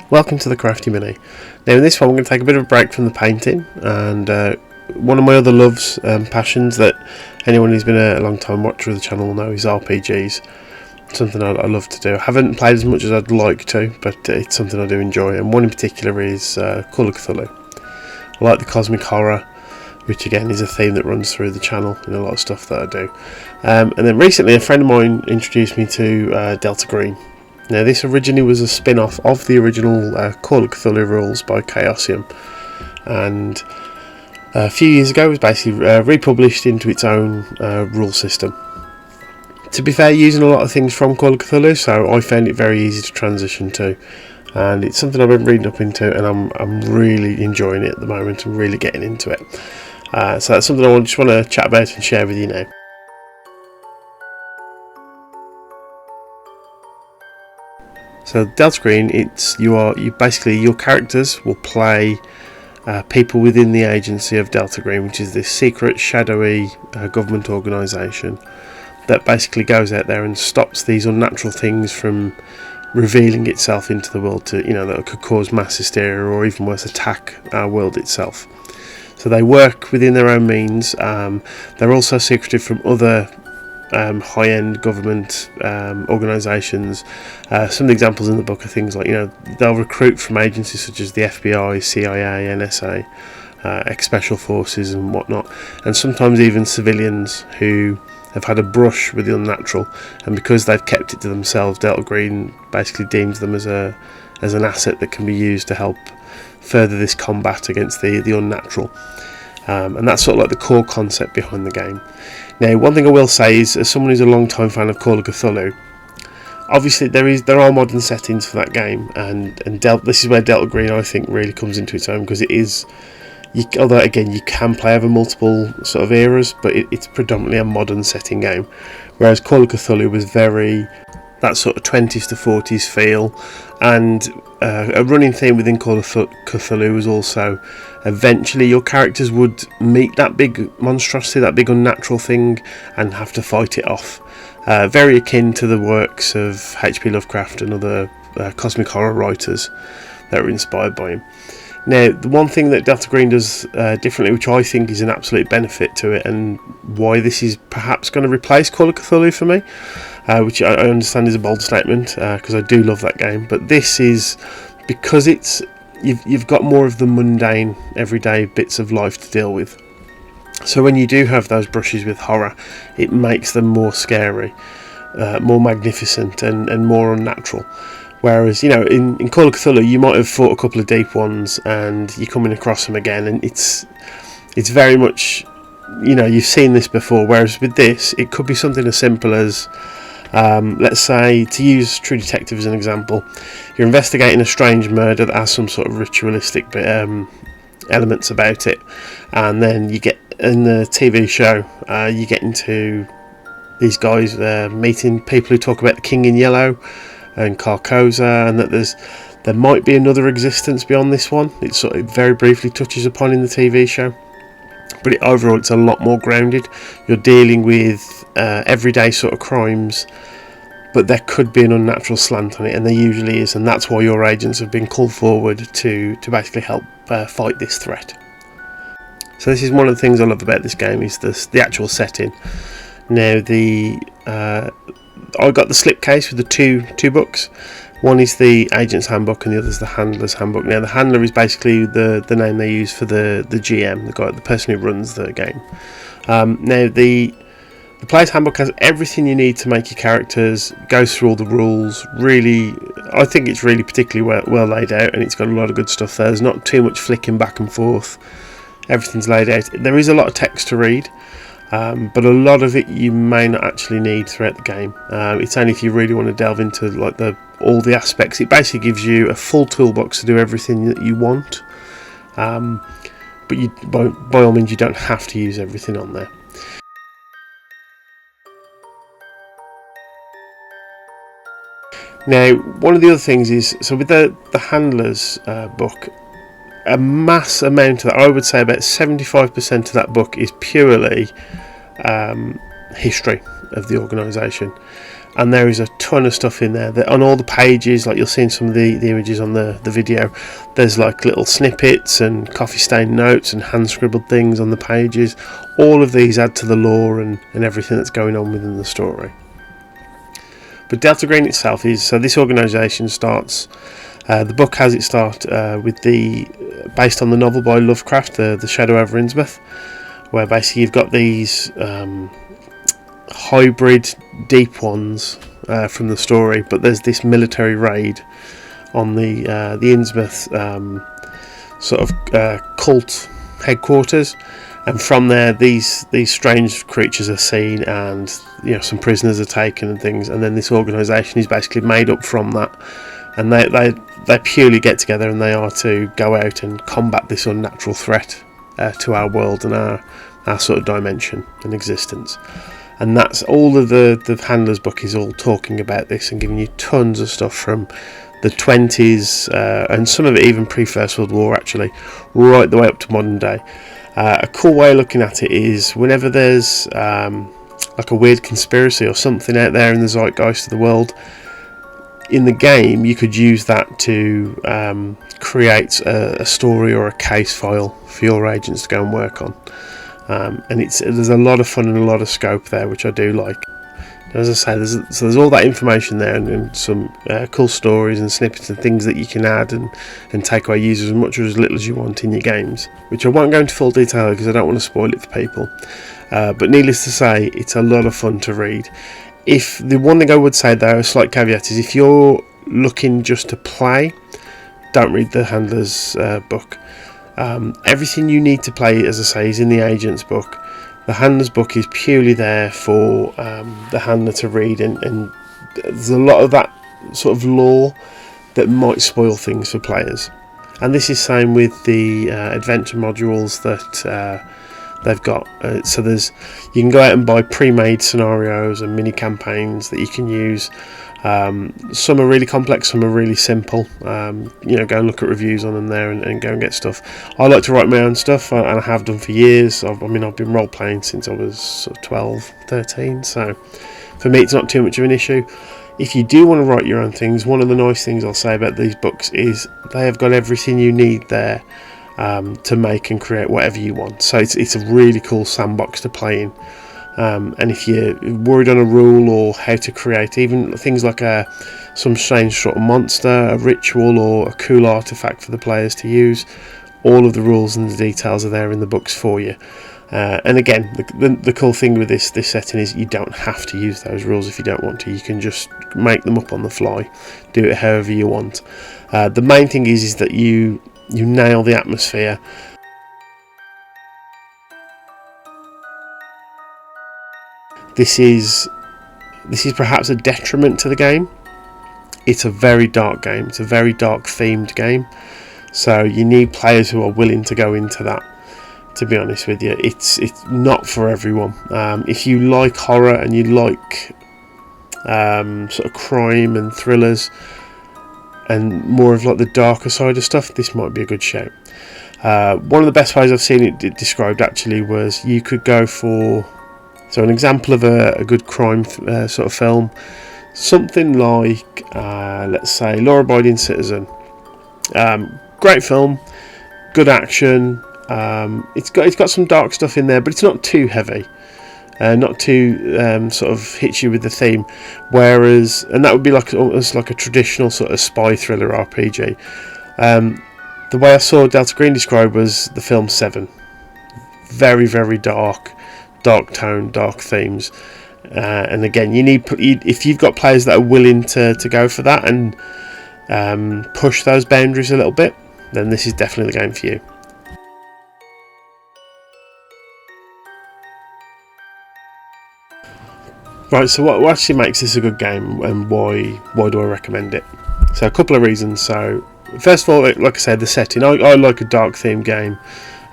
Welcome to the Crafty Mini. Now in this one I'm going to take a bit of a break from the painting, and one of my other loves and passions that anyone who's been a long time watcher of the channel will know is RPGs. Something I love to do. I haven't played as much as I'd like to, but it's something I do enjoy, and one in particular is Call of Cthulhu. I like the cosmic horror, which again is a theme that runs through the channel in a lot of stuff that I do. And then recently a friend of mine introduced me to Delta Green. Now this originally was a spin-off of the original Call of Cthulhu rules by Chaosium, and a few years ago it was basically republished into its own rule system. To be fair, using a lot of things from Call of Cthulhu, so I found it very easy to transition to, and it's something I've been reading up into, and I'm really enjoying it at the moment and really getting into it. So that's something I just want to chat about and share with you now. So Delta Green, you basically, your characters will play people within the agency of Delta Green, which is this secret, shadowy government organisation that basically goes out there and stops these unnatural things from revealing itself into the world that could cause mass hysteria or even worse, attack our world itself. So they work within their own means. They're also secretive from other high-end government organisations. Some of the examples in the book are things like, they'll recruit from agencies such as the FBI, CIA, NSA, ex-special forces and whatnot, and sometimes even civilians who have had a brush with the unnatural, and because they've kept it to themselves, Delta Green basically deems them as an asset that can be used to help further this combat against the unnatural. And that's sort of like the core concept behind the game. Now, one thing I will say is, as someone who's a long time fan of Call of Cthulhu, obviously there are modern settings for that game, and this is where Delta Green, I think, really comes into its own, because it is, although again you can play over multiple sort of eras, but it's predominantly a modern setting game, whereas Call of Cthulhu was very that sort of 20s to 40s feel. And a running theme within Call of Cthulhu was also eventually your characters would meet that big monstrosity, that big unnatural thing, and have to fight it off. Very akin to the works of H.P. Lovecraft and other cosmic horror writers that were inspired by him. Now, the one thing that Delta Green does differently, which I think is an absolute benefit to it, and why this is perhaps going to replace Call of Cthulhu for me, which I understand is a bold statement, because I do love that game, but this is because you've got more of the mundane, everyday bits of life to deal with. So when you do have those brushes with horror, it makes them more scary, more magnificent, and more unnatural. Whereas, in Call of Cthulhu, you might have fought a couple of deep ones and you're coming across them again, and it's very much, you've seen this before. Whereas with this, it could be something as simple as, let's say, to use True Detective as an example, you're investigating a strange murder that has some sort of ritualistic elements about it, and then you get, in the TV show, you get into these guys meeting people who talk about the King in Yellow and Carcosa, and that there might be another existence beyond this one. It sort of very briefly touches upon in the TV show, but overall it's a lot more grounded. You're dealing with everyday sort of crimes, but there could be an unnatural slant on it, and there usually is, and that's why your agents have been called forward to basically help fight this threat. So this is one of the things I love about this game, is the actual setting. Now I got the slipcase with the two books. One is the Agent's Handbook and the other is the Handler's Handbook. Now the Handler is basically the name they use for the GM, the person who runs the game. Now the Player's Handbook has everything you need to make your characters, goes through all the rules. Really, I think it's really particularly well laid out, and it's got a lot of good stuff there. There's not too much flicking back and forth. Everything's laid out. There is a lot of text to read, but a lot of it you may not actually need throughout the game. It's only if you really want to delve into all the aspects. It basically gives you a full toolbox to do everything that you want, but by all means you don't have to use everything on there. Now, one of the other things is, so with the Handler's book, a mass amount of that, I would say about 75% of that book is purely history of the organisation. and there is a ton of stuff in there that on all the pages, like you'll see in some of the images on the video, there's like little snippets and coffee stain notes and hand scribbled things on the pages. All of these add to the lore and everything that's going on within the story. But Delta Green itself is, so this organisation starts, the book has its start with based on the novel by Lovecraft, the Shadow over Innsmouth, where basically you've got these hybrid deep ones from the story, but there's this military raid on the Innsmouth sort of cult headquarters, and from there these strange creatures are seen, and some prisoners are taken and things, and then this organisation is basically made up from that, and they purely get together and they are to go out and combat this unnatural threat to our world and our sort of dimension and existence. And that's all of the Handler's book is all talking about this and giving you tons of stuff from the 20s and some of it even pre-First World War, actually, right the way up to modern day. A cool way of looking at it is whenever there's like a weird conspiracy or something out there in the zeitgeist of the world, in the game you could use that to create a story or a case file for your agents to go and work on. And there's a lot of fun and a lot of scope there, which I do like. As I say, there's all that information there, and some cool stories and snippets and things that you can add and take away users as much or as little as you want in your games, which I won't go into full detail because I don't want to spoil it for people. But needless to say, it's a lot of fun to read. If the one thing I would say though, a slight caveat, is if you're looking just to play, don't read the Handler's book. Everything you need to play, as I say, is in the agent's book. The Handler's book is purely there for the handler to read, and there's a lot of that sort of lore that might spoil things for players. And this is same with the adventure modules that they've got. So you can go out and buy pre-made scenarios and mini campaigns that you can use. Some are really complex, some are really simple. Go and look at reviews on them there and go and get stuff. I like to write my own stuff, and I have done for years. I've been role playing since I was sort of 12, 13, so for me it's not too much of an issue. If you do want to write your own things, one of the nice things I'll say about these books is they have got everything you need there to make and create whatever you want. So it's a really cool sandbox to play in. And if you're worried on a rule or how to create even things like some strange sort of monster, a ritual, or a cool artifact for the players to use, all of the rules and the details are there in the books for you. And again, the cool thing with this setting is you don't have to use those rules if you don't want to. You can just make them up on the fly, do it however you want. The main thing is that you nail the atmosphere. This is perhaps a detriment to the game. It's a very dark game. It's a very dark themed game. So you need players who are willing to go into that. To be honest with you, it's not for everyone. If you like horror and you like sort of crime and thrillers and more of like the darker side of stuff, this might be a good shout. One of the best ways I've seen it described actually was you could go for, so an example of a good crime sort of film, something like let's say Law Abiding Citizen. Great film, good action. It's got some dark stuff in there, but it's not too heavy, not too sort of hits you with the theme. Whereas, and that would be almost like a traditional sort of spy thriller RPG. The way I saw Delta Green described was the film Seven. Very, very dark tone, dark themes, and again, if you've got players that are willing to go for that and push those boundaries a little bit, then this is definitely the game for you. Right, so what actually makes this a good game, and why do I recommend it? So a couple of reasons. So first of all, like I said, the setting. I like a dark themed game.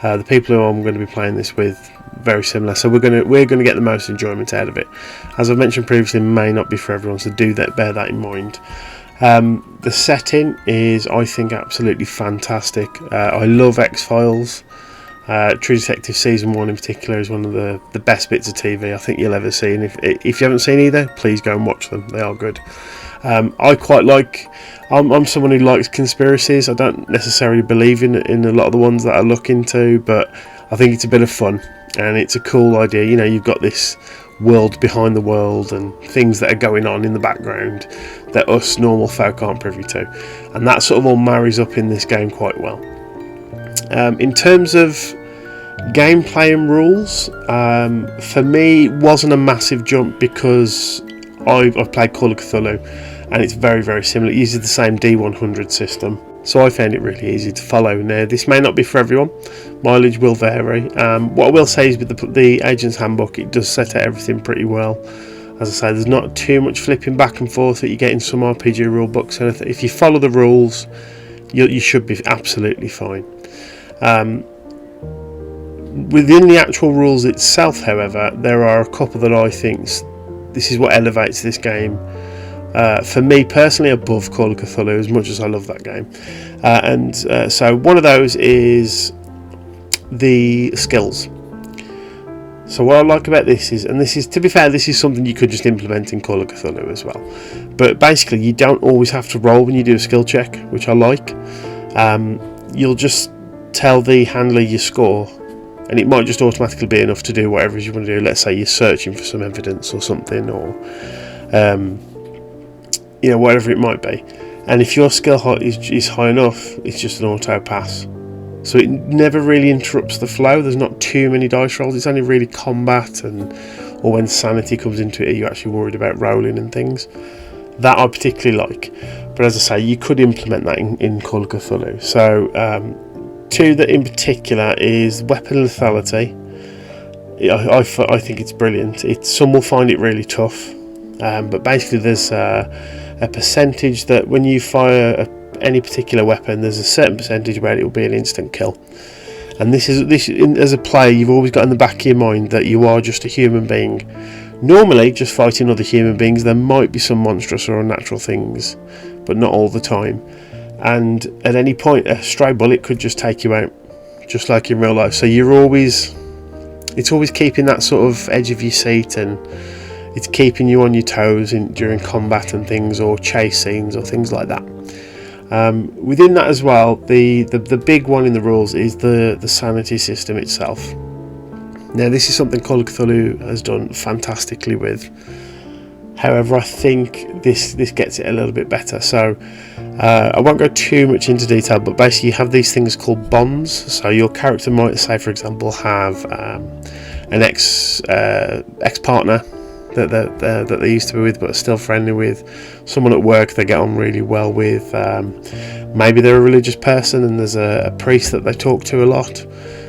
The people who I'm going to be playing this with, very similar, so we're going to get the most enjoyment out of it. As I've mentioned previously, it may not be for everyone, so bear that in mind. The setting is, I think, absolutely fantastic. I love X-Files. True Detective Season 1 in particular is one of the best bits of TV I think you'll ever see, and if you haven't seen either, please go and watch them. They are good. I quite like, I'm someone who likes conspiracies. I don't necessarily believe in a lot of the ones that I look into, but I think it's a bit of fun and it's a cool idea. You know, you've got this world behind the world and things that are going on in the background that us normal folk aren't privy to, and that sort of all marries up in this game quite well. In terms of gameplay and rules, for me wasn't a massive jump because I've played Call of Cthulhu and it's very, very similar. It uses the same D100 system, so I found it really easy to follow. Now, this may not be for everyone, mileage will vary. What I will say is with the Agent's Handbook, it does set out everything pretty well. As I say, there's not too much flipping back and forth that you get in some RPG rule books, and if you follow the rules, you should be absolutely fine. Within the actual rules itself, however, there are a couple that I think this is what elevates this game, for me personally, above Call of Cthulhu, as much as I love that game. So one of those is the skills. So what I like about this is, and this is, to be fair, this is something you could just implement in Call of Cthulhu as well, but basically you don't always have to roll when you do a skill check, which I like. You'll just tell the handler your score, and it might just automatically be enough to do whatever you want to do. Let's say you're searching for some evidence or something, or whatever it might be. And if your skill is high enough, it's just an auto pass. So it never really interrupts the flow. There's not too many dice rolls. It's only really combat or when sanity comes into it, you're actually worried about rolling and things. That I particularly like. But as I say, you could implement that in Call of Cthulhu. So two that in particular is weapon lethality. I think it's brilliant. Some will find it really tough, but basically there's a percentage that when you fire any particular weapon, there's a certain percentage where it will be an instant kill. And this as a player, you've always got in the back of your mind that you are just a human being, normally just fighting other human beings. There might be some monstrous or unnatural things, but not all the time. And at any point, a stray bullet could just take you out, just like in real life. So it's always keeping that sort of edge of your seat, and it's keeping you on your toes during combat and things, or chase scenes or things like that. Within that as well, the big one in the rules is the sanity system itself. Now, this is something Call of Cthulhu has done fantastically with. However, I think this gets it a little bit better. So I won't go too much into detail, but basically you have these things called bonds. So your character might, say for example, have an ex-partner that they used to be with but are still friendly with, someone at work they get on really well with, maybe they're a religious person and there's a priest that they talk to a lot,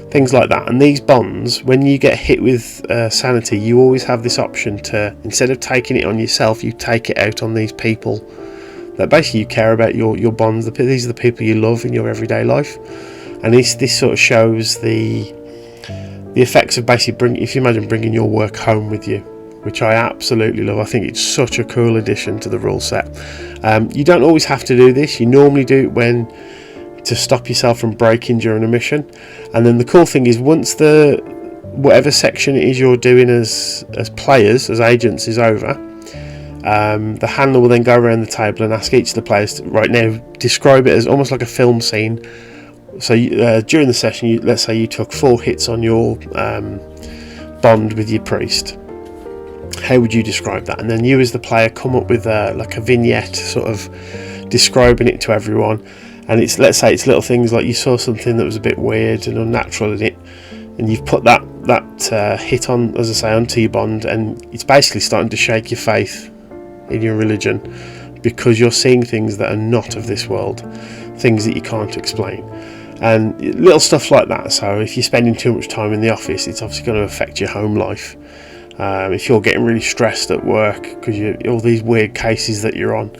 things like that. And these bonds, when you get hit with sanity, you always have this option to, instead of taking it on yourself, you take it out on these people that basically you care about, your bonds. These are the people you love in your everyday life, and this sort of shows the effects of basically if you imagine bringing your work home with you, which I absolutely love. I think it's such a cool addition to the rule set. You don't always have to do this. You normally do it to stop yourself from breaking during a mission. And then the cool thing is, once whatever section it is you're doing as players, as agents, is over, the handler will then go around the table and ask each of the players to, right now, describe it as almost like a film scene. So during the session, let's say you took 4 hits on your bond with your priest. How would you describe that? And then you as the player come up with like a vignette sort of describing it to everyone. And let's say it's little things like you saw something that was a bit weird and unnatural in it, and you've put that hit on, as I say, onto your bond, and it's basically starting to shake your faith in your religion, because you're seeing things that are not of this world, things that you can't explain, and little stuff like that. So if you're spending too much time in the office, it's obviously going to affect your home life. If you're getting really stressed at work because all these weird cases that you're on,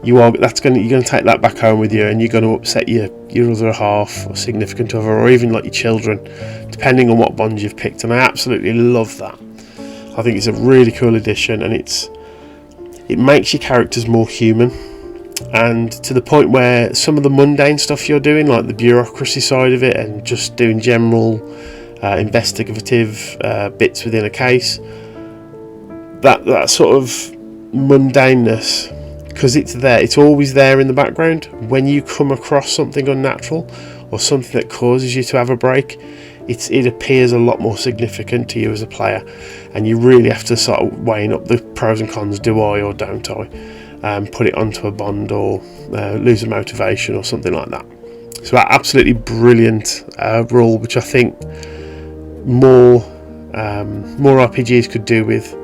you're going to take that back home with you, and you're going to upset your other half or significant other, or even like your children, depending on what bond you've picked. And I absolutely love that. I think it's a really cool addition, and it makes your characters more human. and to the point where some of the mundane stuff you're doing, like the bureaucracy side of it and just doing general investigative bits within a case, that sort of mundaneness, because it's always there in the background. When you come across something unnatural or something that causes you to have a break, it appears a lot more significant to you as a player, and you really have to start weighing up the pros and cons. Do I or don't I put it onto a bond, or lose a motivation or something like that? So that absolutely brilliant rule, which I think more RPGs could do with.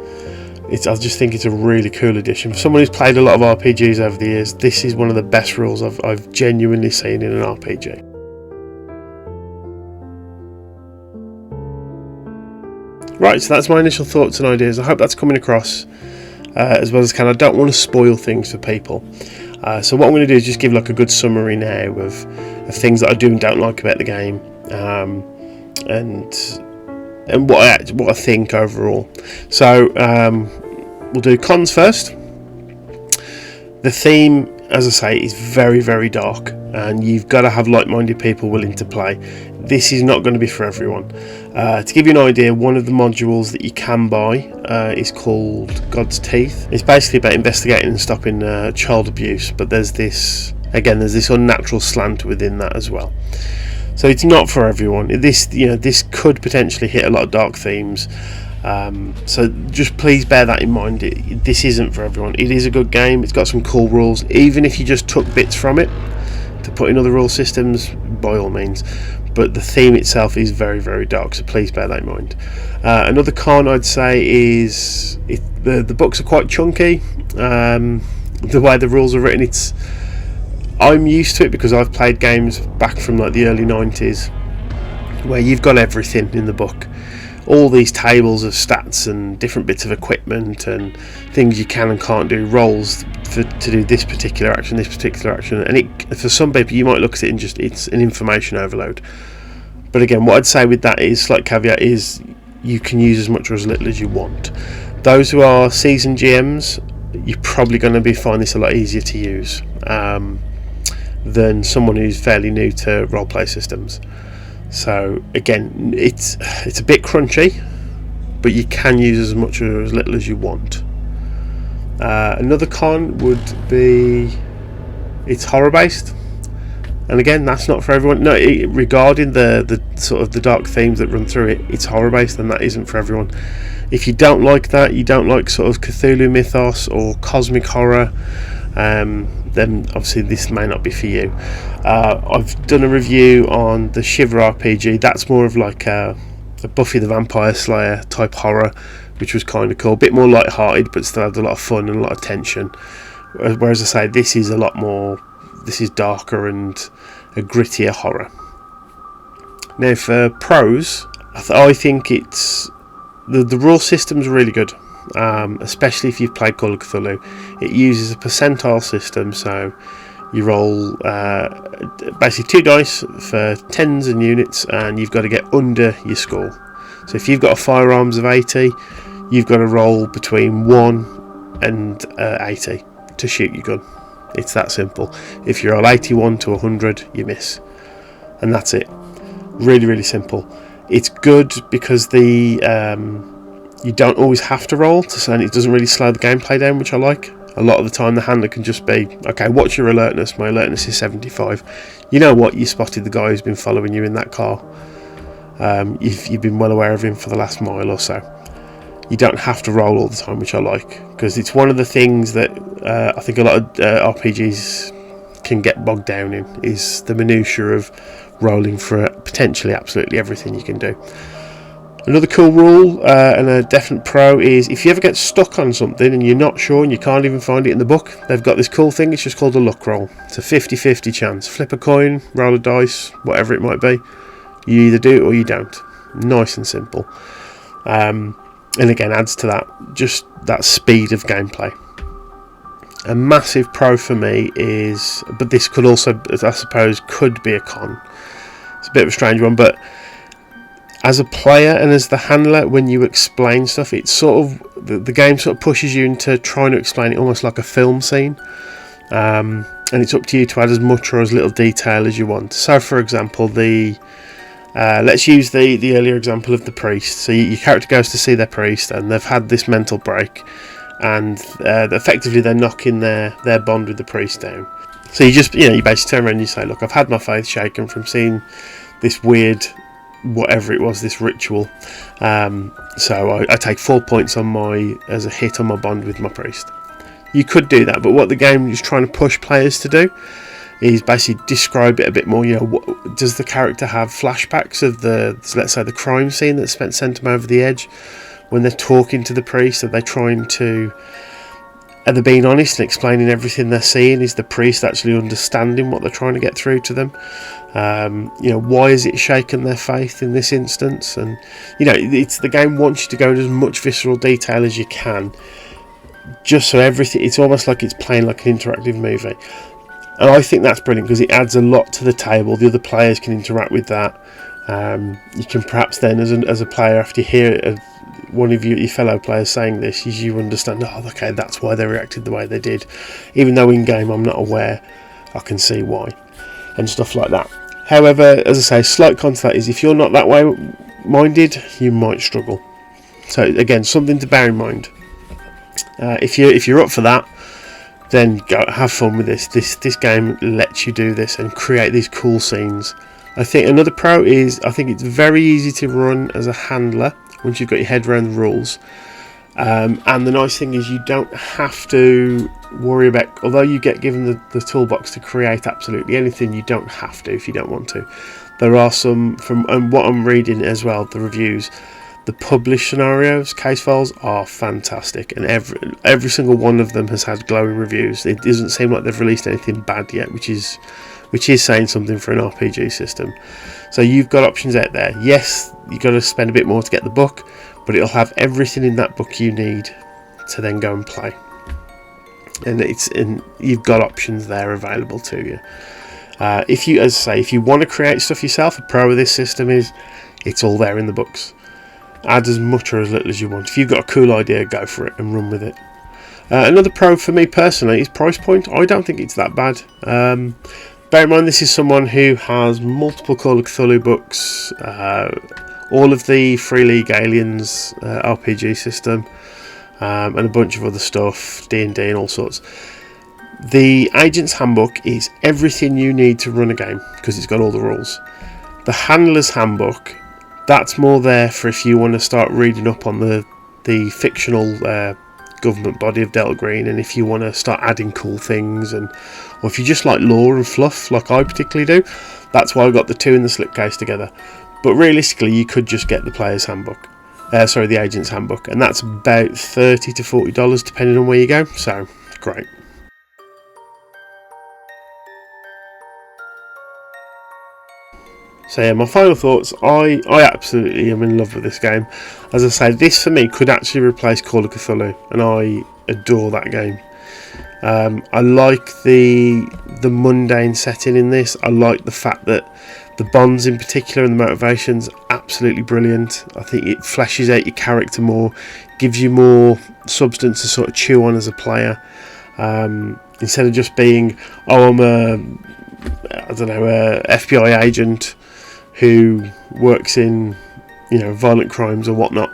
I just think it's a really cool addition. For someone who's played a lot of RPGs over the years, this is one of the best rules I've genuinely seen in an RPG. Right, so that's my initial thoughts and ideas. I hope that's coming across as well as can. I don't want to spoil things for people. So what I'm going to do is just give like a good summary now of things that I do and don't like about the game, and what I think overall. So we'll do cons first. The theme, as I say, is very, very dark, and you've got to have like-minded people willing to play. This is not going to be for everyone. To give you an idea, one of the modules that you can buy is called God's Teeth. It's basically about investigating and stopping child abuse, but there's this unnatural slant within that as well. So it's not for everyone. This could potentially hit a lot of dark themes. So just please bear that in mind. This isn't for everyone. It is a good game. It's got some cool rules. Even if you just took bits from it to put in other rule systems, by all means. But the theme itself is very, very dark. So please bear that in mind. Another con I'd say is the books are quite chunky. The way the rules are written, I'm used to it because I've played games back from like the early 90s where you've got everything in the book, all these tables of stats and different bits of equipment and things you can and can't do, roles to do this particular action, and for some people you might look at it and just it's an information overload. But again, what I'd say with that is, slight caveat, is you can use as much or as little as you want. Those who are seasoned GMs, you're probably going to find this a lot easier to use than someone who's fairly new to roleplay systems. So again, it's a bit crunchy, but you can use as much or as little as you want. Another con would be it's horror based, and again, that's not for everyone. No, regarding the sort of the dark themes that run through it, it's horror based, and that isn't for everyone. If you don't like that, you don't like sort of Cthulhu mythos or cosmic horror, then obviously this may not be for you. I've done a review on the Shiver RPG. That's more of like a Buffy the Vampire Slayer type horror, which was kind of cool. A bit more light-hearted, but still had a lot of fun and a lot of tension. Whereas I say, this is darker and a grittier horror. Now for pros, I think it's the rule system's really good. Especially if you've played Call of Cthulhu. It uses a percentile system, so you roll basically 2 dice for tens and units, and you've got to get under your score. So if you've got a firearms of 80, you've got to roll between 1 and 80 to shoot your gun. It's that simple. If you roll 81 to 100, you miss, and that's it. Really, really simple. It's good because you don't always have to roll, and it doesn't really slow the gameplay down, which I like. A lot of the time the handler can just be, okay, what's your alertness? My alertness is 75. You know what? You spotted the guy who's been following you in that car. You've been well aware of him for the last mile or so. You don't have to roll all the time, which I like, because it's one of the things that I think a lot of RPGs can get bogged down in, is the minutiae of rolling for potentially absolutely everything you can do. Another cool rule and a definite pro is if you ever get stuck on something and you're not sure and you can't even find it in the book, they've got this cool thing. It's just called a luck roll. It's a 50-50 chance. Flip a coin, roll a dice, whatever it might be. You either do it or you don't. Nice and simple. And again, adds to that, just that speed of gameplay. A massive pro for me is, but this could also, I suppose, could be a con. It's a bit of a strange one, but as a player and as the handler, when you explain stuff, it's sort of the game sort of pushes you into trying to explain it almost like a film scene. and it's up to you to add as much or as little detail as you want. So for example, let's use the earlier example of the priest. So your character goes to see their priest and they've had this mental break, and effectively they're knocking their bond with the priest down. So you basically turn around and you say, look, I've had my faith shaken from seeing this weird whatever it was, this ritual, so I take 4 points as a hit on my bond with my priest. You could do that, but what the game is trying to push players to do is basically describe it a bit more. Does the character have flashbacks of let's say the crime scene that sent them over the edge? When they're talking to the priest, are they being honest and explaining everything they're seeing? Is the priest actually understanding what they're trying to get through to them? Why has it shaken their faith in this instance? And the game wants you to go into as much visceral detail as you can, just so everything, it's almost like it's playing like an interactive movie. And I think that's brilliant because it adds a lot to the table. The other players can interact with that. You can perhaps then, as a player, after you hear one of your fellow players saying this, you understand, okay, that's why they reacted the way they did. Even though in game I'm not aware, I can see why, and stuff like that. However, as I say, slight con to that is if you're not that way minded, you might struggle. So again, something to bear in mind. If you're up for that, then go have fun with this. This game lets you do this and create these cool scenes. I think another pro is I think it's very easy to run as a handler once you've got your head around the rules. And the nice thing is you don't have to worry about, although you get given the toolbox to create absolutely anything, you don't have to if you don't want to. There are some, from what I'm reading as well, the reviews, the published scenarios, case files are fantastic, and every single one of them has had glowing reviews. It doesn't seem like they've released anything bad yet, which is saying something for an RPG system. So you've got options out there. Yes, you've got to spend a bit more to get the book, but it'll have everything in that book you need to then go and play. And you've got options there available to you. If you want to create stuff yourself, a pro of this system is it's all there in the books. Add as much or as little as you want. If you've got a cool idea, go for it and run with it. Another pro for me personally is price point. I don't think it's that bad. Bear in mind, this is someone who has multiple Call of Cthulhu books, all of the Free League Aliens RPG system, and a bunch of other stuff, D&D and all sorts. The Agent's Handbook is everything you need to run a game because it's got all the rules. The Handler's Handbook, that's more there for if you want to start reading up on the fictional government body of Delta Green, and if you want to start adding cool things, or if you just like lore and fluff like I particularly do, that's why I got the two in the slipcase together. But realistically, you could just get the Player's Handbook, the Agent's Handbook, and that's about $30 to $40 depending on where you go, so great. So yeah, my final thoughts, I absolutely am in love with this game. As I say, this for me could actually replace Call of Cthulhu, and I adore that game. I like the mundane setting in this. I like the fact that the bonds in particular and the motivations, absolutely brilliant. I think it fleshes out your character more, gives you more substance to sort of chew on as a player. Instead of just being, I'm a FBI agent who works in, violent crimes or whatnot.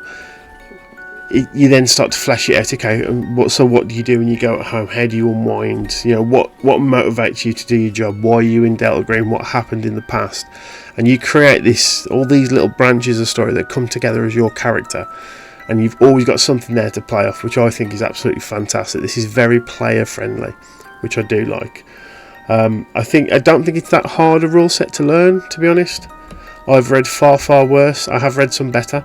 You then start to flesh it out. Okay, so what do you do when you go at home? How do you unwind? What motivates you to do your job? Why are you in Delta Green? What happened in the past? And you create all these little branches of story that come together as your character, and you've always got something there to play off, which I think is absolutely fantastic. This is very player friendly, which I do like. I don't think it's that hard a rule set to learn, to be honest. I've read far worse. I have read some better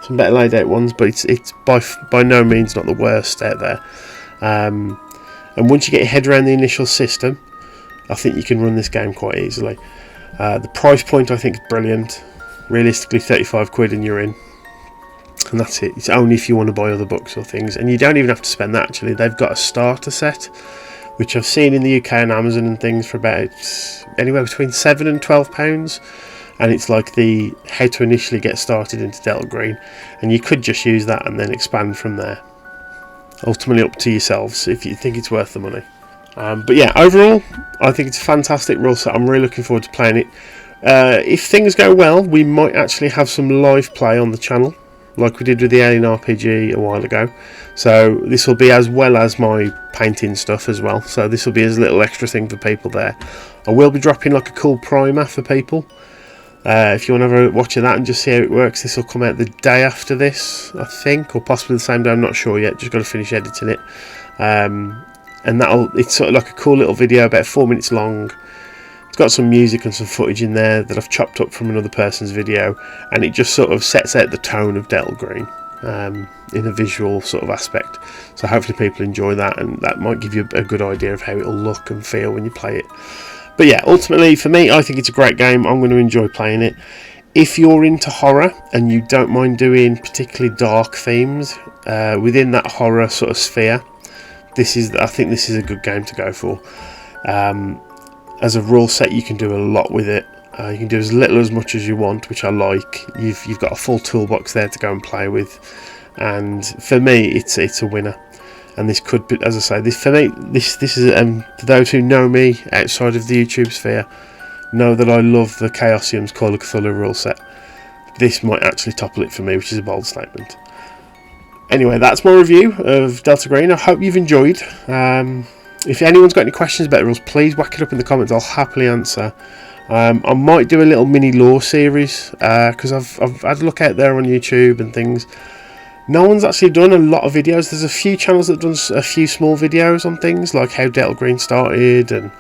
laid out ones, but it's by no means not the worst out there. And once you get your head around the initial system, I think you can run this game quite easily. The price point I think is brilliant. Realistically, 35 quid and you're in. And that's it. It's only if you want to buy other books or things, and you don't even have to spend that. Actually, they've got a starter set, which I've seen in the UK and Amazon and things for about anywhere between £7 and £12, and it's like the how to initially get started into Delta Green, and you could just use that and then expand from there. Ultimately up to yourselves if you think it's worth the money. But yeah, overall, I think it's a fantastic rule set. I'm really looking forward to playing it. If things go well, we might actually have some live play on the channel, like we did with the Alien RPG a while ago. So this will be as well as my painting stuff as well. So this will be as a little extra thing for people there. I will be dropping like a cool primer for people. If you want to have a watch of that and just see how it works, this will come out the day after this, I think, or possibly the same day. I'm not sure yet. Just got to finish editing it. And it's sort of like a cool little video, about 4 minutes long. It's got some music and some footage in there that I've chopped up from another person's video, and it just sort of sets out the tone of Delta Green in a visual sort of aspect. So hopefully people enjoy that, and that might give you a good idea of how it'll look and feel when you play it. But yeah, ultimately for me, I think it's a great game. I'm going to enjoy playing it. If you're into horror and you don't mind doing particularly dark themes within that horror sort of sphere, I think this is a good game to go for. As a rule set, you can do a lot with it. You can do as little as much as you want, which I like. You've got a full toolbox there to go and play with, and for me, it's a winner. And this could be, as I say, this is for those who know me outside of the YouTube sphere, know that I love the Chaosium's Call of Cthulhu rule set. This might actually topple it for me, which is a bold statement. Anyway, that's my review of Delta Green. I hope you've enjoyed. If anyone's got any questions about the rules, please whack it up in the comments. I'll happily answer. I might do a little mini lore series because I've had a look out there on YouTube and things. No one's actually done a lot of videos. There's a few channels that have done a few small videos on things like how Delta Green started and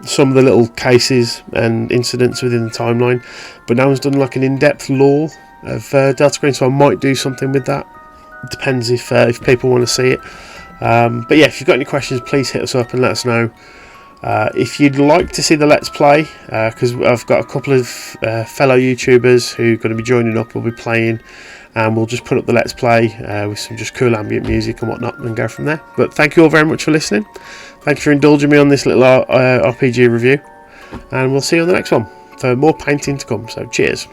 some of the little cases and incidents within the timeline, but no one's done like an in-depth lore of Delta Green, so I might do something with that. It depends if people want to see it. But yeah, if you've got any questions, please hit us up and let us know. If you'd like to see the Let's Play, because I've got a couple of fellow YouTubers who are going to be joining up, we'll be playing, and we'll just put up the Let's Play with some just cool ambient music and whatnot and go from there. But thank you all very much for listening. Thank you for indulging me on this little RPG review, and we'll see you on the next one for more painting to come. So cheers.